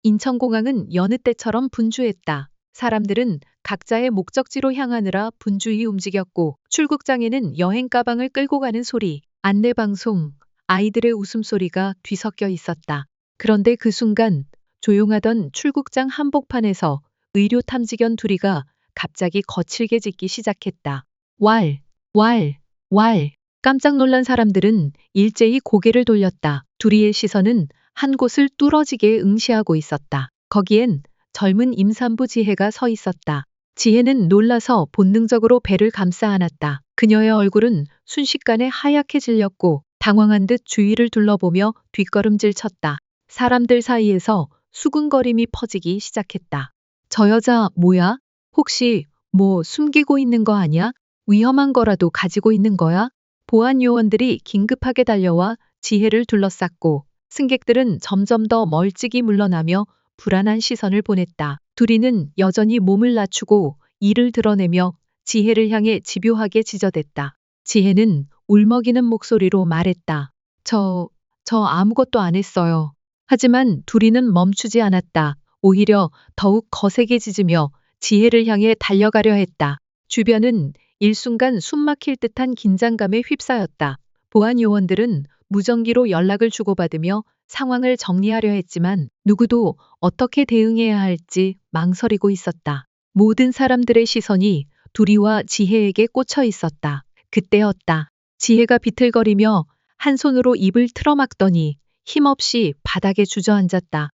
인천공항은 여느 때처럼 분주했다. 사람들은 각자의 목적지로 향하느라 분주히 움직였고 출국장에는 여행 가방을 끌고 가는 소리, 안내방송, 아이들의 웃음소리가 뒤섞여 있었다. 그런데 그 순간 조용하던 출국장 한복판에서 의료 탐지견 둘이가 갑자기 거칠게 짖기 시작했다. 왈, 왈, 왈. 깜짝 놀란 사람들은 일제히 고개를 돌렸다. 둘이의 시선은 한 곳을 뚫어지게 응시하고 있었다. 거기엔 젊은 임산부 지혜가 서 있었다. 지혜는 놀라서 본능적으로 배를 감싸 안았다. 그녀의 얼굴은 순식간에 하얗게 질렸고 당황한 듯 주위를 둘러보며 뒷걸음질 쳤다. 사람들 사이에서 수군거림이 퍼지기 시작했다. 저 여자 뭐야? 혹시 뭐 숨기고 있는 거 아니야? 위험한 거라도 가지고 있는 거야? 보안 요원들이 긴급하게 달려와 지혜를 둘러쌌고 승객들은 점점 더 멀찍이 물러나며 불안한 시선을 보냈다. 둘이는 여전히 몸을 낮추고 이를 드러내며 지혜를 향해 집요하게 지저댔다. 지혜는 울먹이는 목소리로 말했다. 저 아무것도 안 했어요. 하지만 둘이는 멈추지 않았다. 오히려 더욱 거세게 짖으며 지혜를 향해 달려가려 했다. 주변은 일순간 숨막힐 듯한 긴장감에 휩싸였다. 보안 요원들은 무전기로 연락을 주고받으며 상황을 정리하려 했지만 누구도 어떻게 대응해야 할지 망설이고 있었다. 모든 사람들의 시선이 둘이와 지혜에게 꽂혀 있었다. 그때였다. 지혜가 비틀거리며 한 손으로 입을 틀어막더니 힘없이 바닥에 주저앉았다.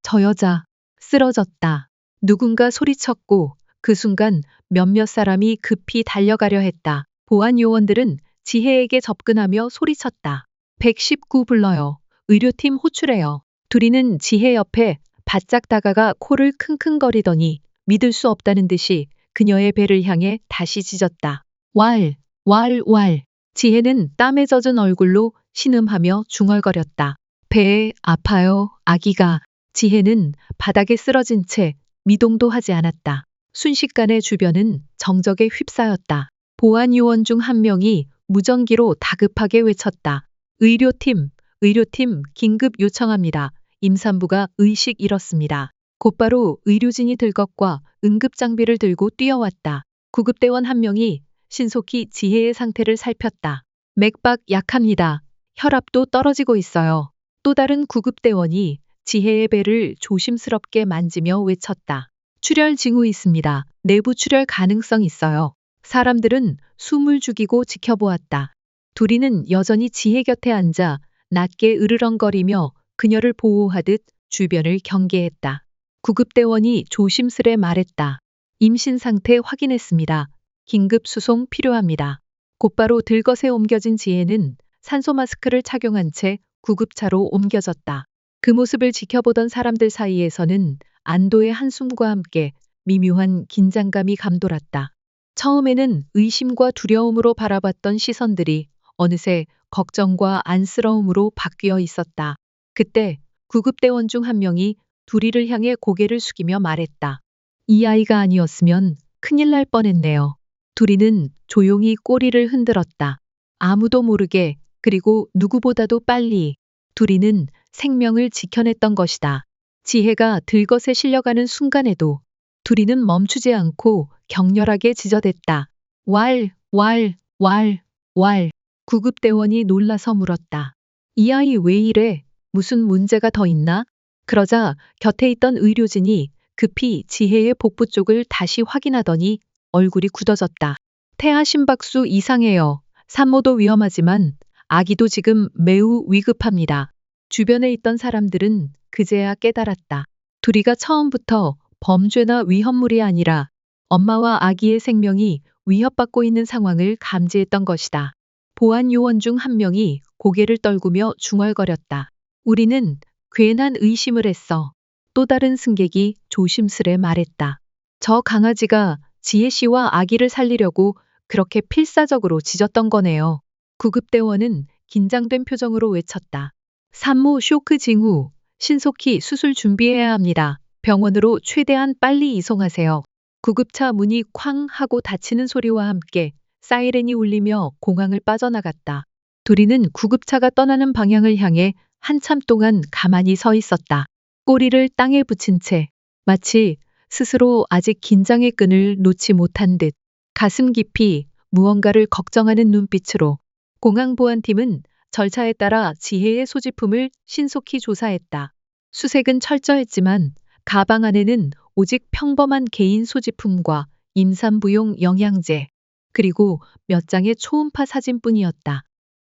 저 여자 쓰러졌다. 누군가 소리쳤고 그 순간 몇몇 사람이 급히 달려가려 했다. 보안 요원들은 지혜에게 접근하며 소리쳤다. 119 불러요. 의료팀 호출해요. 둘이는 지혜 옆에 바짝 다가가 코를 킁킁거리더니 믿을 수 없다는 듯이 그녀의 배를 향해 다시 짖었다. 왈, 왈, 왈. 지혜는 땀에 젖은 얼굴로 신음하며 중얼거렸다. 배에 아파요, 아기가. 지혜는 바닥에 쓰러진 채 미동도 하지 않았다. 순식간에 주변은 정적에 휩싸였다. 보안 요원 중 한 명이 무전기로 다급하게 외쳤다. 의료팀 긴급 요청합니다. 임산부가 의식 잃었습니다. 곧바로 의료진이 들것과 응급장비를 들고 뛰어왔다. 구급대원 한 명이 신속히 지혜의 상태를 살폈다. 맥박 약합니다. 혈압도 떨어지고 있어요. 또 다른 구급대원이 지혜의 배를 조심스럽게 만지며 외쳤다. 출혈 징후 있습니다. 내부 출혈 가능성 있어요. 사람들은 숨을 죽이고 지켜보았다. 둘이는 여전히 지혜 곁에 앉아 낮게 으르렁거리며 그녀를 보호하듯 주변을 경계했다. 구급대원이 조심스레 말했다. 임신 상태 확인했습니다. 긴급 수송 필요합니다. 곧바로 들것에 옮겨진 지혜는 산소 마스크를 착용한 채 구급차로 옮겨졌다. 그 모습을 지켜보던 사람들 사이에서는 안도의 한숨과 함께 미묘한 긴장감이 감돌았다. 처음에는 의심과 두려움으로 바라봤던 시선들이 어느새 걱정과 안쓰러움으로 바뀌어 있었다. 그때 구급대원 중 한 명이 둘이를 향해 고개를 숙이며 말했다. 이 아이가 아니었으면 큰일 날 뻔했네요. 둘이는 조용히 꼬리를 흔들었다. 아무도 모르게 그리고 누구보다도 빨리 둘이는 생명을 지켜냈던 것이다. 지혜가 들것에 실려가는 순간에도 둘이는 멈추지 않고 격렬하게 지저댔다. 왈, 왈, 왈, 왈. 구급대원이 놀라서 물었다. 이 아이 왜 이래? 무슨 문제가 더 있나? 그러자 곁에 있던 의료진이 급히 지혜의 복부 쪽을 다시 확인하더니 얼굴이 굳어졌다. 태아 심박수 이상해요. 산모도 위험하지만 아기도 지금 매우 위급합니다. 주변에 있던 사람들은 그제야 깨달았다. 둘이가 처음부터 범죄나 위험물이 아니라 엄마와 아기의 생명이 위협받고 있는 상황을 감지했던 것이다. 보안 요원 중 한 명이 고개를 떨구며 중얼거렸다. 우리는 괜한 의심을 했어. 또 다른 승객이 조심스레 말했다. 저 강아지가 지혜 씨와 아기를 살리려고 그렇게 필사적으로 짖었던 거네요. 구급대원은 긴장된 표정으로 외쳤다. 산모 쇼크 징후, 신속히 수술 준비해야 합니다. 병원으로 최대한 빨리 이송하세요. 구급차 문이 쾅 하고 닫히는 소리와 함께 사이렌이 울리며 공항을 빠져나갔다. 둘이는 구급차가 떠나는 방향을 향해 한참 동안 가만히 서 있었다. 꼬리를 땅에 붙인 채 마치 스스로 아직 긴장의 끈을 놓지 못한 듯 가슴 깊이 무언가를 걱정하는 눈빛으로 공항보안팀은 절차에 따라 지혜의 소지품을 신속히 조사했다. 수색은 철저했지만 가방 안에는 오직 평범한 개인 소지품과 임산부용 영양제, 그리고 몇 장의 초음파 사진뿐이었다.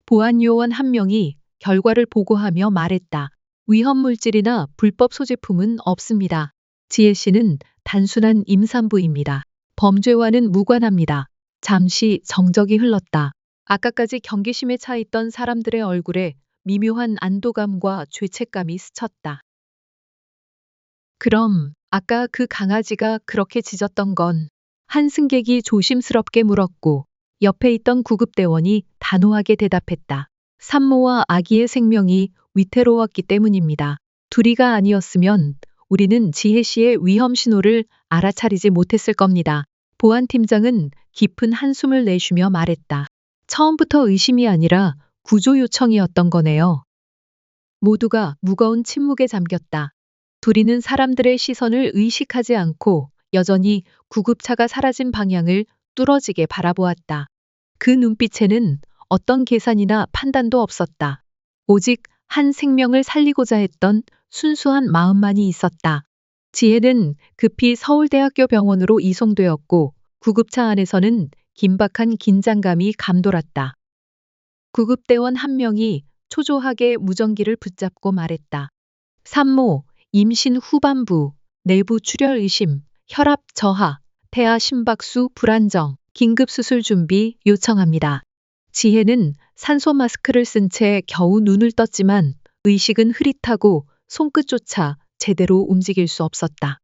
보안 요원 한 명이 결과를 보고하며 말했다. 위험 물질이나 불법 소지품은 없습니다. 지혜 씨는 단순한 임산부입니다. 범죄와는 무관합니다. 잠시 정적이 흘렀다. 아까까지 경계심에 차 있던 사람들의 얼굴에 미묘한 안도감과 죄책감이 스쳤다. 그럼 아까 그 강아지가 그렇게 짖었던 건? 한 승객이 조심스럽게 물었고 옆에 있던 구급대원이 단호하게 대답했다. 산모와 아기의 생명이 위태로웠기 때문입니다. 둘이가 아니었으면 우리는 지혜 씨의 위험 신호를 알아차리지 못했을 겁니다. 보안팀장은 깊은 한숨을 내쉬며 말했다. 처음부터 의심이 아니라 구조 요청이었던 거네요. 모두가 무거운 침묵에 잠겼다. 둘이는 사람들의 시선을 의식하지 않고 여전히 구급차가 사라진 방향을 뚫어지게 바라보았다. 그 눈빛에는 어떤 계산이나 판단도 없었다. 오직 한 생명을 살리고자 했던 순수한 마음만이 있었다. 지혜는 급히 서울대학교 병원으로 이송되었고 구급차 안에서는 긴박한 긴장감이 감돌았다. 구급대원 한 명이 초조하게 무전기를 붙잡고 말했다. 산모, 임신 후반부, 내부 출혈 의심, 혈압 저하, 태아 심박수 불안정, 긴급 수술 준비 요청합니다. 지혜는 산소 마스크를 쓴 채 겨우 눈을 떴지만 의식은 흐릿하고 손끝조차 제대로 움직일 수 없었다.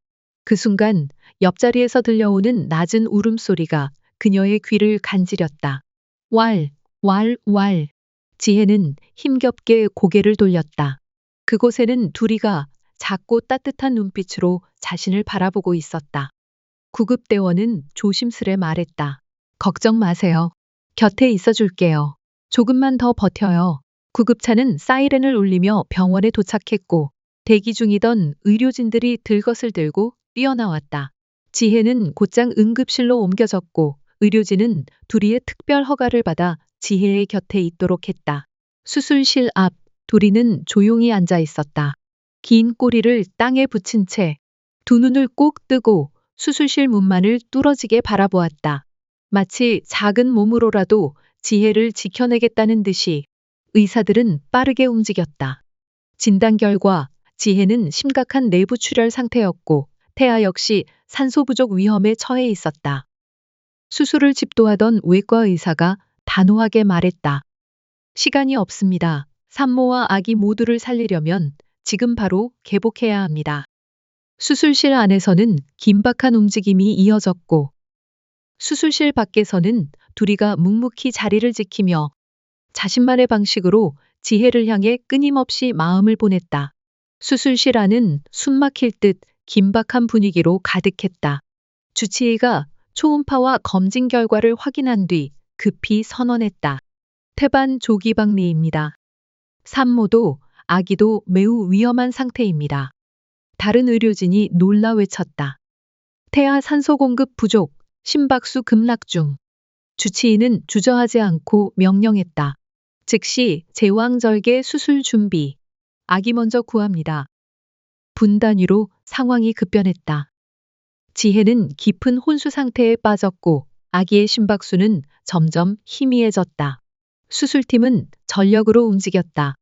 그 순간 옆자리에서 들려오는 낮은 울음소리가 그녀의 귀를 간지렸다. 왈, 왈, 왈. 지혜는 힘겹게 고개를 돌렸다. 그곳에는 둘이가 작고 따뜻한 눈빛으로 자신을 바라보고 있었다. 구급대원은 조심스레 말했다. 걱정 마세요. 곁에 있어 줄게요. 조금만 더 버텨요. 구급차는 사이렌을 울리며 병원에 도착했고 대기 중이던 의료진들이 들것을 들고 뛰어나왔다. 지혜는 곧장 응급실로 옮겨졌고 의료진은 둘이의 특별 허가를 받아 지혜의 곁에 있도록 했다. 수술실 앞 둘이는 조용히 앉아 있었다. 긴 꼬리를 땅에 붙인 채 두 눈을 꼭 뜨고 수술실 문만을 뚫어지게 바라보았다. 마치 작은 몸으로라도 지혜를 지켜내겠다는 듯이 의사들은 빠르게 움직였다. 진단 결과 지혜는 심각한 내부 출혈 상태였고 태아 역시 산소 부족 위험에 처해 있었다. 수술을 집도하던 외과 의사가 단호하게 말했다. 시간이 없습니다. 산모와 아기 모두를 살리려면 지금 바로 개복해야 합니다. 수술실 안에서는 긴박한 움직임이 이어졌고 수술실 밖에서는 둘이가 묵묵히 자리를 지키며 자신만의 방식으로 지혜를 향해 끊임없이 마음을 보냈다. 수술실 안은 숨막힐 듯 긴박한 분위기로 가득했다. 주치의가 초음파와 검진 결과를 확인한 뒤 급히 선언했다. 태반 조기박리입니다. 산모도 아기도 매우 위험한 상태입니다. 다른 의료진이 놀라 외쳤다. 태아 산소 공급 부족, 심박수 급락 중. 주치의는 주저하지 않고 명령했다. 즉시 제왕절개 수술 준비. 아기 먼저 구합니다. 분 단위로 상황이 급변했다. 지혜는 깊은 혼수 상태에 빠졌고 아기의 심박수는 점점 희미해졌다. 수술팀은 전력으로 움직였다.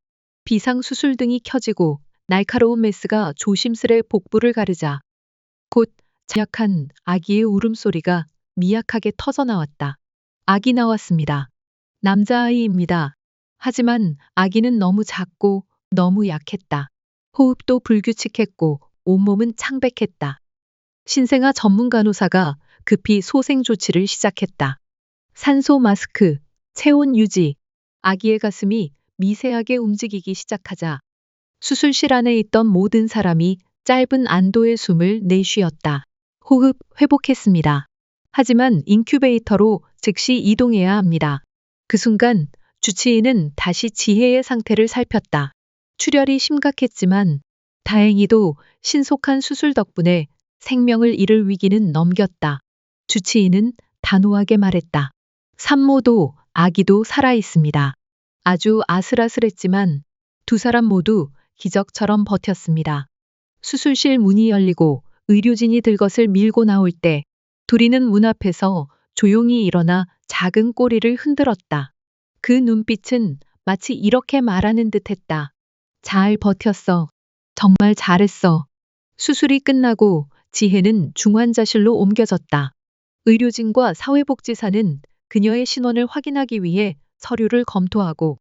비상수술등이 켜지고 날카로운 메스가 조심스레 복부를 가르자 곧 약한 아기의 울음소리가 미약하게 터져나왔다. 아기 나왔습니다. 남자아이입니다. 하지만 아기는 너무 작고 너무 약했다. 호흡도 불규칙했고 온몸은 창백했다. 신생아 전문 간호사가 급히 소생 조치를 시작했다. 산소 마스크, 체온 유지, 아기의 가슴이 미세하게 움직이기 시작하자 수술실 안에 있던 모든 사람이 짧은 안도의 숨을 내쉬었다. 호흡 회복했습니다. 하지만 인큐베이터로 즉시 이동해야 합니다. 그 순간 주치의는 다시 지혜의 상태를 살폈다. 출혈이 심각했지만 다행히도 신속한 수술 덕분에 생명을 잃을 위기는 넘겼다. 주치의는 단호하게 말했다. 산모도 아기도 살아 있습니다. 아주 아슬아슬했지만 두 사람 모두 기적처럼 버텼습니다. 수술실 문이 열리고 의료진이 들것을 밀고 나올 때 둘이는 문 앞에서 조용히 일어나 작은 꼬리를 흔들었다. 그 눈빛은 마치 이렇게 말하는 듯했다. 잘 버텼어. 정말 잘했어. 수술이 끝나고 지혜는 중환자실로 옮겨졌다. 의료진과 사회복지사는 그녀의 신원을 확인하기 위해 서류를 검토하고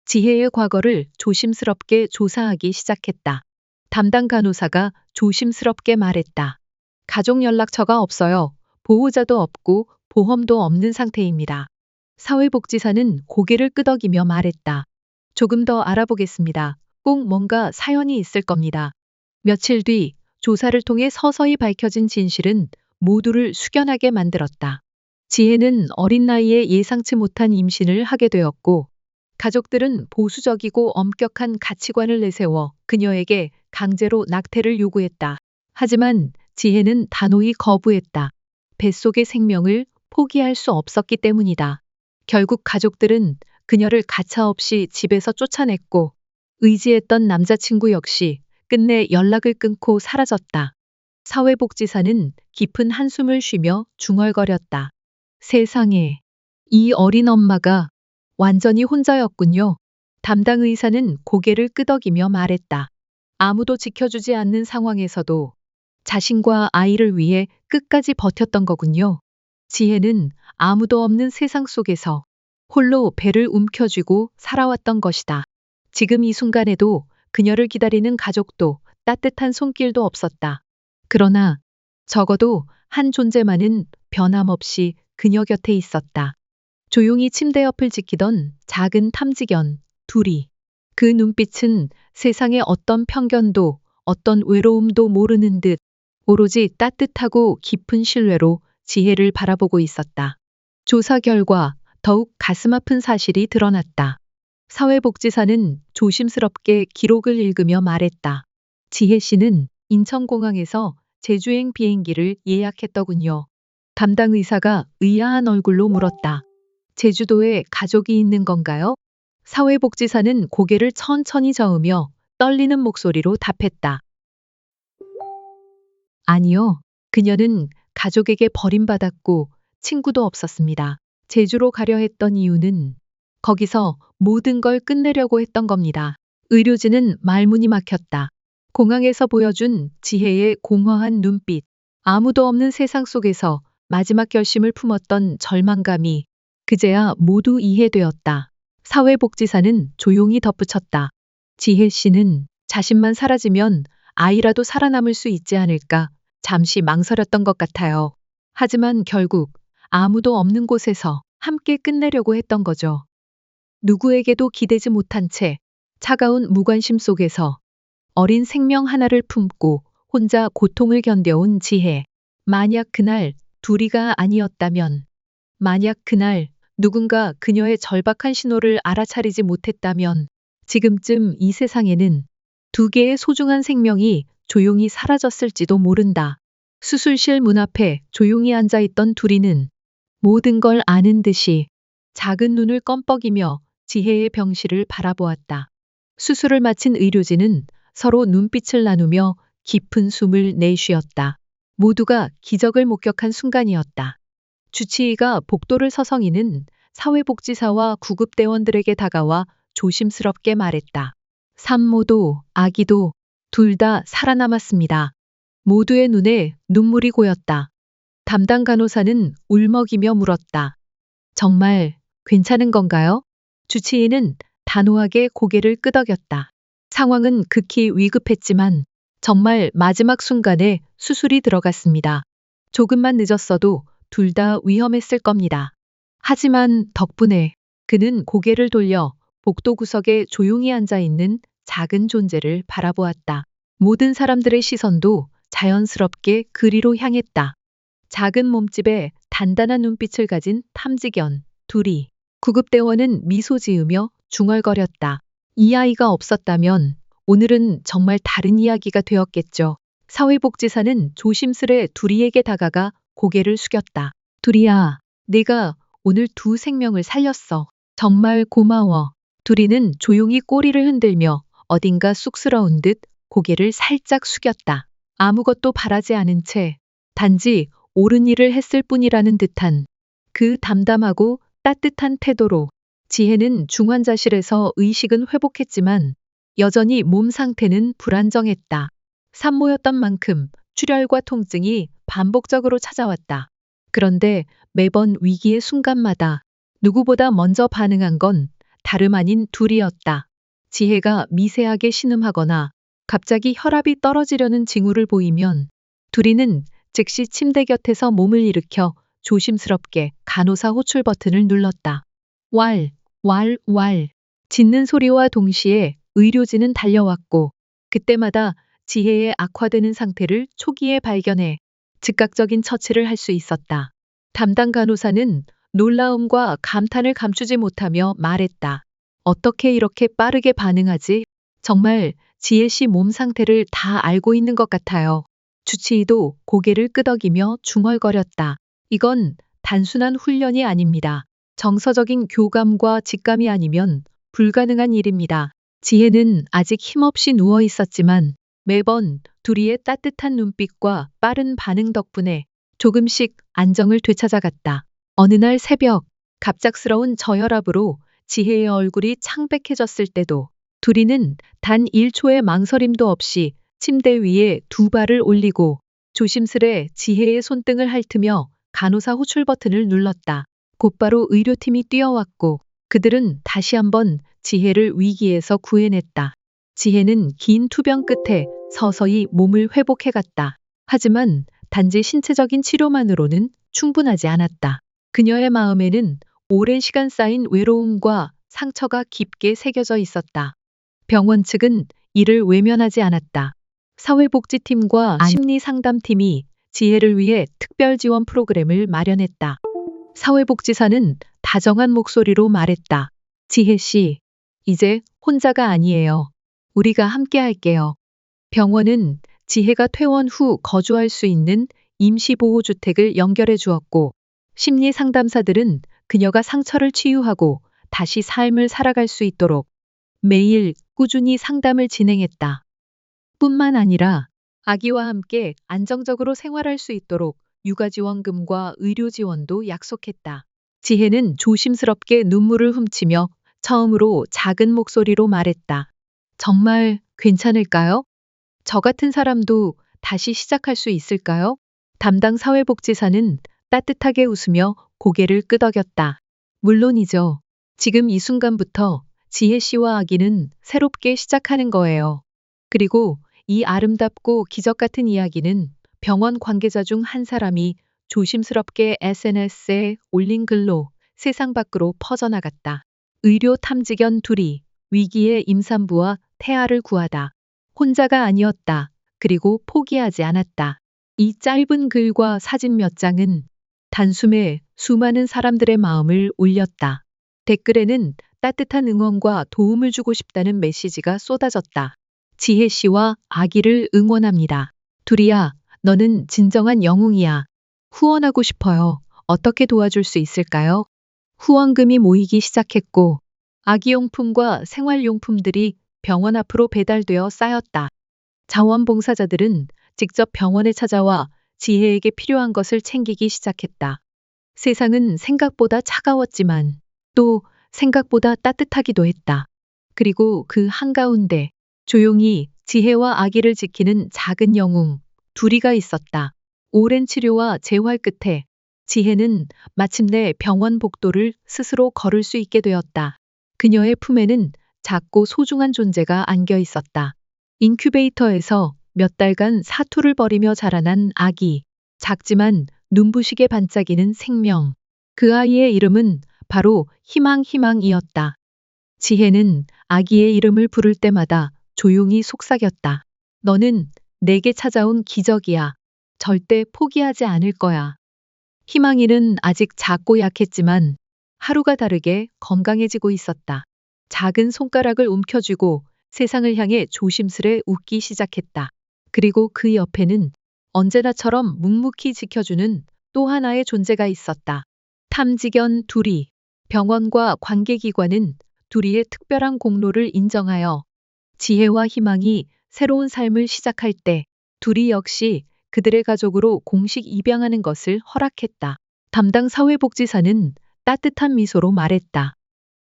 지혜의 과거를 조심스럽게 조사하기 시작했다. 담당 간호사가 조심스럽게 말했다. 가족 연락처가 없어요. 보호자도 없고 보험도 없는 상태입니다. 사회복지사는 고개를 끄덕이며 말했다. 조금 더 알아보겠습니다. 꼭 뭔가 사연이 있을 겁니다. 며칠 뒤 조사를 통해 서서히 밝혀진 진실은 모두를 숙연하게 만들었다. 지혜는 어린 나이에 예상치 못한 임신을 하게 되었고, 가족들은 보수적이고 엄격한 가치관을 내세워 그녀에게 강제로 낙태를 요구했다. 하지만 지혜는 단호히 거부했다. 뱃속의 생명을 포기할 수 없었기 때문이다. 결국 가족들은 그녀를 가차없이 집에서 쫓아냈고, 의지했던 남자친구 역시 끝내 연락을 끊고 사라졌다. 사회복지사는 깊은 한숨을 쉬며 중얼거렸다. 세상에, 이 어린 엄마가 완전히 혼자였군요. 담당 의사는 고개를 끄덕이며 말했다. 아무도 지켜주지 않는 상황에서도 자신과 아이를 위해 끝까지 버텼던 거군요. 지혜는 아무도 없는 세상 속에서 홀로 배를 움켜쥐고 살아왔던 것이다. 지금 이 순간에도 그녀를 기다리는 가족도 따뜻한 손길도 없었다. 그러나 적어도 한 존재만은 변함없이 그녀 곁에 있었다. 조용히 침대 옆을 지키던 작은 탐지견, 둘이. 그 눈빛은 세상의 어떤 편견도 어떤 외로움도 모르는 듯 오로지 따뜻하고 깊은 신뢰로 지혜를 바라보고 있었다. 조사 결과 더욱 가슴 아픈 사실이 드러났다. 사회복지사는 조심스럽게 기록을 읽으며 말했다. 지혜 씨는 인천공항에서 제주행 비행기를 예약했더군요. 담당 의사가 의아한 얼굴로 물었다. 제주도에 가족이 있는 건가요? 사회복지사는 고개를 천천히 저으며 떨리는 목소리로 답했다. 아니요. 그녀는 가족에게 버림받았고 친구도 없었습니다. 제주로 가려 했던 이유는 거기서 모든 걸 끝내려고 했던 겁니다. 의료진은 말문이 막혔다. 공항에서 보여준 지혜의 공허한 눈빛, 아무도 없는 세상 속에서 마지막 결심을 품었던 절망감이 그제야 모두 이해되었다. 사회복지사는 조용히 덧붙였다. 지혜 씨는 자신만 사라지면 아이라도 살아남을 수 있지 않을까 잠시 망설였던 것 같아요. 하지만 결국 아무도 없는 곳에서 함께 끝내려고 했던 거죠. 누구에게도 기대지 못한 채 차가운 무관심 속에서 어린 생명 하나를 품고 혼자 고통을 견뎌온 지혜. 만약 그날 둘이가 아니었다면, 만약 그날 누군가 그녀의 절박한 신호를 알아차리지 못했다면, 지금쯤 이 세상에는 두 개의 소중한 생명이 조용히 사라졌을지도 모른다. 수술실 문 앞에 조용히 앉아있던 둘이는 모든 걸 아는 듯이 작은 눈을 껌뻑이며 지혜의 병실을 바라보았다. 수술을 마친 의료진은 서로 눈빛을 나누며 깊은 숨을 내쉬었다. 모두가 기적을 목격한 순간이었다. 주치의가 복도를 서성이는 사회복지사와 구급대원들에게 다가와 조심스럽게 말했다. 산모도 아기도 둘 다 살아남았습니다. 모두의 눈에 눈물이 고였다. 담당 간호사는 울먹이며 물었다. 정말 괜찮은 건가요? 주치의는 단호하게 고개를 끄덕였다. 상황은 극히 위급했지만 정말 마지막 순간에 수술이 들어갔습니다. 조금만 늦었어도 둘 다 위험했을 겁니다. 하지만 덕분에 그는 고개를 돌려 복도 구석에 조용히 앉아 있는 작은 존재를 바라보았다. 모든 사람들의 시선도 자연스럽게 그리로 향했다. 작은 몸집에 단단한 눈빛을 가진 탐지견, 둘이. 구급대원은 미소 지으며 중얼거렸다. 이 아이가 없었다면 오늘은 정말 다른 이야기가 되었겠죠. 사회복지사는 조심스레 두리에게 다가가 고개를 숙였다. 두리야, 내가 오늘 두 생명을 살렸어. 정말 고마워. 두리는 조용히 꼬리를 흔들며 어딘가 쑥스러운 듯 고개를 살짝 숙였다. 아무것도 바라지 않은 채 단지 옳은 일을 했을 뿐이라는 듯한 그 담담하고 따뜻한 태도로 지혜는 중환자실에서 의식은 회복했지만 여전히 몸 상태는 불안정했다. 산모였던 만큼 출혈과 통증이 반복적으로 찾아왔다. 그런데 매번 위기의 순간마다 누구보다 먼저 반응한 건 다름 아닌 둘이었다. 지혜가 미세하게 신음하거나 갑자기 혈압이 떨어지려는 징후를 보이면 둘이는 즉시 침대 곁에서 몸을 일으켜 조심스럽게 간호사 호출 버튼을 눌렀다. 왈, 왈, 왈. 짖는 소리와 동시에 의료진은 달려왔고 그때마다 지혜의 악화되는 상태를 초기에 발견해 즉각적인 처치를 할 수 있었다. 담당 간호사는 놀라움과 감탄을 감추지 못하며 말했다. 어떻게 이렇게 빠르게 반응하지? 정말 지혜 씨 몸 상태를 다 알고 있는 것 같아요. 주치의도 고개를 끄덕이며 중얼거렸다. 이건 단순한 훈련이 아닙니다. 정서적인 교감과 직감이 아니면 불가능한 일입니다. 지혜는 아직 힘없이 누워 있었지만 매번 둘이의 따뜻한 눈빛과 빠른 반응 덕분에 조금씩 안정을 되찾아갔다. 어느 날 새벽, 갑작스러운 저혈압으로 지혜의 얼굴이 창백해졌을 때도 둘이는 단 1초의 망설임도 없이 침대 위에 두 발을 올리고 조심스레 지혜의 손등을 핥으며 간호사 호출 버튼을 눌렀다. 곧바로 의료팀이 뛰어왔고 그들은 다시 한번 지혜를 위기에서 구해냈다. 지혜는 긴 투병 끝에 서서히 몸을 회복해갔다. 하지만 단지 신체적인 치료만으로는 충분하지 않았다. 그녀의 마음에는 오랜 시간 쌓인 외로움과 상처가 깊게 새겨져 있었다. 병원 측은 이를 외면하지 않았다. 사회복지팀과 심리상담팀이 지혜를 위해 특별 지원 프로그램을 마련했다. 사회복지사는 다정한 목소리로 말했다. 지혜 씨, 이제 혼자가 아니에요. 우리가 함께 할게요. 병원은 지혜가 퇴원 후 거주할 수 있는 임시보호주택을 연결해 주었고, 심리 상담사들은 그녀가 상처를 치유하고 다시 삶을 살아갈 수 있도록 매일 꾸준히 상담을 진행했다. 뿐만 아니라 아기와 함께 안정적으로 생활할 수 있도록 육아지원금과 의료지원도 약속했다. 지혜는 조심스럽게 눈물을 훔치며 처음으로 작은 목소리로 말했다. 정말 괜찮을까요? 저 같은 사람도 다시 시작할 수 있을까요? 담당 사회복지사는 따뜻하게 웃으며 고개를 끄덕였다. 물론이죠. 지금 이 순간부터 지혜 씨와 아기는 새롭게 시작하는 거예요. 그리고 이 아름답고 기적 같은 이야기는 병원 관계자 중 한 사람이 조심스럽게 SNS에 올린 글로 세상 밖으로 퍼져나갔다. 의료 탐지견 둘이 위기의 임산부와 태아를 구하다. 혼자가 아니었다. 그리고 포기하지 않았다. 이 짧은 글과 사진 몇 장은 단숨에 수많은 사람들의 마음을 울렸다. 댓글에는 따뜻한 응원과 도움을 주고 싶다는 메시지가 쏟아졌다. 지혜 씨와 아기를 응원합니다. 둘이야, 너는 진정한 영웅이야. 후원하고 싶어요. 어떻게 도와줄 수 있을까요? 후원금이 모이기 시작했고, 아기용품과 생활용품들이 병원 앞으로 배달되어 쌓였다. 자원봉사자들은 직접 병원에 찾아와 지혜에게 필요한 것을 챙기기 시작했다. 세상은 생각보다 차가웠지만 또 생각보다 따뜻하기도 했다. 그리고 그 한가운데 조용히 지혜와 아기를 지키는 작은 영웅 둘이가 있었다. 오랜 치료와 재활 끝에 지혜는 마침내 병원 복도를 스스로 걸을 수 있게 되었다. 그녀의 품에는 작고 소중한 존재가 안겨 있었다. 인큐베이터에서 몇 달간 사투를 벌이며 자라난 아기. 작지만 눈부시게 반짝이는 생명. 그 아이의 이름은 바로 희망이었다. 지혜는 아기의 이름을 부를 때마다 조용히 속삭였다. 너는 내게 찾아온 기적이야. 절대 포기하지 않을 거야. 희망이는 아직 작고 약했지만 하루가 다르게 건강해지고 있었다. 작은 손가락을 움켜쥐고 세상을 향해 조심스레 웃기 시작했다. 그리고 그 옆에는 언제나처럼 묵묵히 지켜주는 또 하나의 존재가 있었다. 탐지견 두리. 병원과 관계기관은 두리의 특별한 공로를 인정하여 지혜와 희망이 새로운 삶을 시작할 때 두리 역시 그들의 가족으로 공식 입양하는 것을 허락했다. 담당 사회복지사는 따뜻한 미소로 말했다.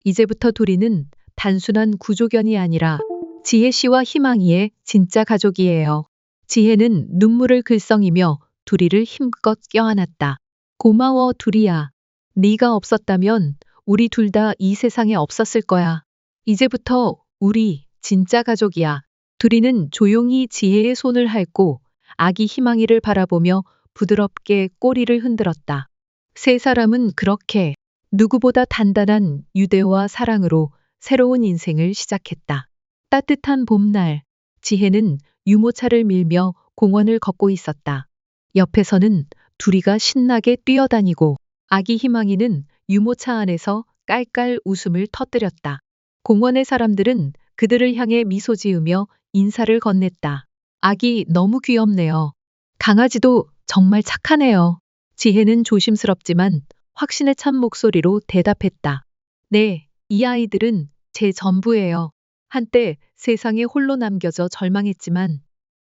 이제부터 두리는 단순한 구조견이 아니라 지혜 씨와 희망이의 진짜 가족이에요. 지혜는 눈물을 글썽이며 두리를 힘껏 껴안았다. 고마워 두리야. 네가 없었다면 우리 둘 다 이 세상에 없었을 거야. 이제부터 우리 진짜 가족이야. 두리는 조용히 지혜의 손을 핥고 아기 희망이를 바라보며 부드럽게 꼬리를 흔들었다. 세 사람은 그렇게 누구보다 단단한 유대와 사랑으로 새로운 인생을 시작했다. 따뜻한 봄날, 지혜는 유모차를 밀며 공원을 걷고 있었다. 옆에서는 두리가 신나게 뛰어다니고 아기 희망이는 유모차 안에서 깔깔 웃음을 터뜨렸다. 공원의 사람들은 그들을 향해 미소 지으며 인사를 건넸다. 아기 너무 귀엽네요. 강아지도 정말 착하네요. 지혜는 조심스럽지만 확신에 찬 목소리로 대답했다. 네, 이 아이들은 제 전부예요. 한때 세상에 홀로 남겨져 절망했지만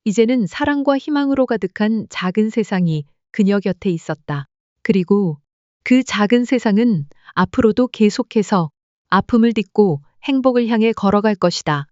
이제는 사랑과 희망으로 가득한 작은 세상이 그녀 곁에 있었다. 그리고 그 작은 세상은 앞으로도 계속해서 아픔을 딛고 행복을 향해 걸어갈 것이다.